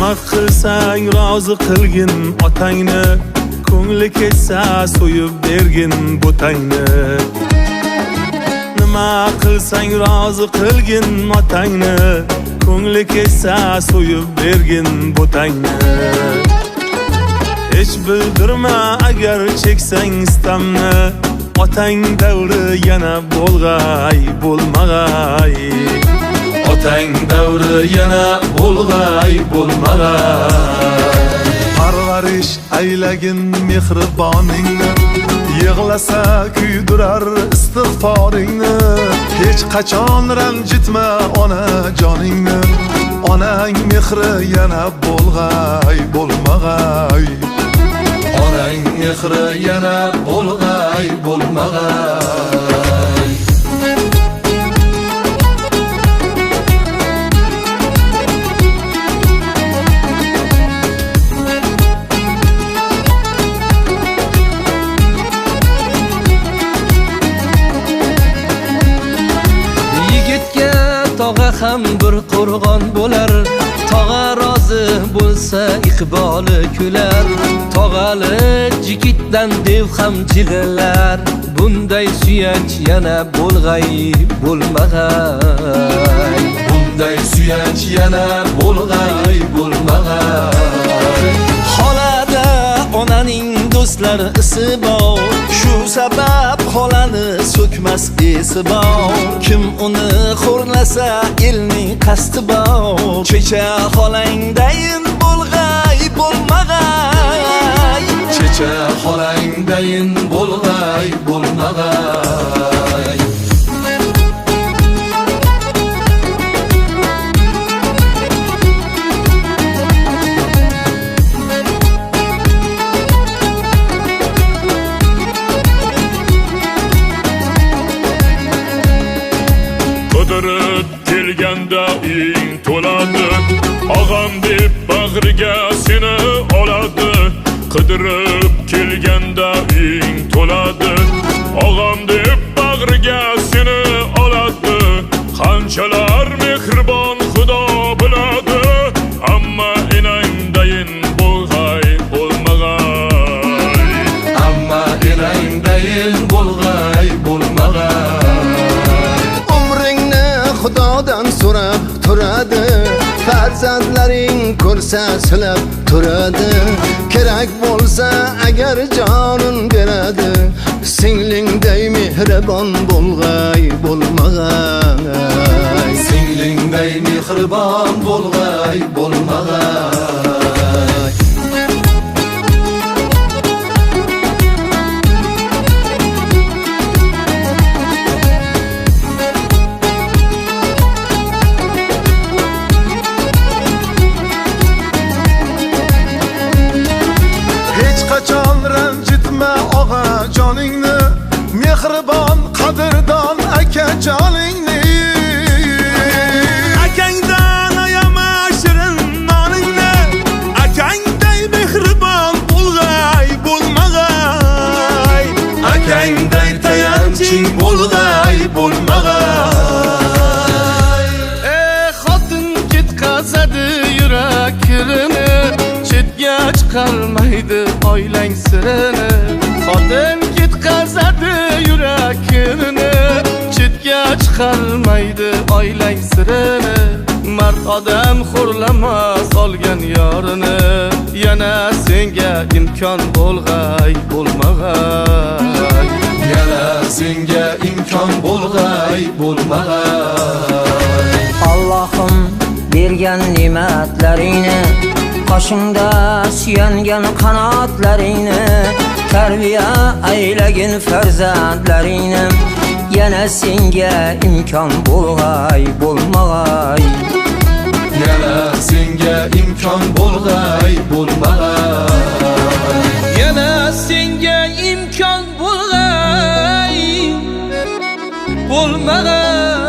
nima qilsang rozi qilgin otangni, ko'ngli ketsa so'yib bergin butangni. Nima qilsang rozi qilgin otangni, ko'ngli ketsa so'yib bergin butangni. Hech bildirma agar cheksang istamni, otang davri yana bo'lg'ay bo'lmag'ay. Otang davri yana bo'lg'ay bo'lmag'ay. Parvarish aylagin mehriboningni, yig'lasa kuydirar istig'foringni. Hech qachon ranjitma ona joningni, onang mehri yana bo'lg'ay bo'lmag'ay. Onang mehri yana bo'lg'ay bo'lmag'ay. Tog'a ham bir qo'rg'on bo'lar, tog'a rozi bo'lsa iqboli kular. Tog'alik jigitdan dev ham jig'lar, bunday suyanch yana bo'lg'ay bo'lmag'ay. Bunday suyanch yana bo'lg'ay bo'lmag'ay. Xolada onaning do'stlari isi bor, shu sabab xolani so'kmas esi bor. Kim uni xo'rlasa elning qasdi bor. Checha xolangdayin bo'lg'ay bo'lmag'ay. Checha xolangdayin bo'lg'ay bo'lmag'ay. Qidirib kelganda ing to'ladi, og'am deb bag'riga seni oladi. Qidirib kelganda ing to'ladi, og'am deb bag'riga seni oladi. Qanchalar mehribon Xudo biladi, ammo enangdayin bo'lg'ay bo'lmag'ay. Ammo enangdayin bo'lg'ay bo'lmag'ay. Xudodan so'rab turadi, farzandlaring ko'rsa silab turadi. Kerak bo'lsa agar jonin beradi, singlingday mehribon bo'lg'ay bo'lmag'ay. Singlingday mehribon bo'lg'ay bo'lmag'ay. Qachon ranjitma og'a joningni, mehribon qadrdon aka joningni. Akangdan ayama shirin noningni, akangday mehribon bo'lg'ay bo'lmag'ay. Akangday tayanching bo'lg'ay bo'lmag'ay. Xotin ketqazadi yurak kirini, chetga chiqarmaydi oilang sirini. Xotin ketqazadi yurak kirini, chetga chiqarmaydi oilang sirini. Mard odam xo'rlamas olgan yorini, yana senga imkon bo'lg'ay bo'lmag'ay. Yana senga imkon bo'lg'ay bo'lmag'ay. Allohim bergan ne'matlaringni, qoshingda suyangan qanotlaringni, tarbiya aylagin farzandlaringni. Yana senga imkon bo'lg'ay bo'lmag'ay. Yana senga imkon bo'lg'ay bo'lmag'ay. Yana senga imkon bo'lg'ay bo'lmag'ay.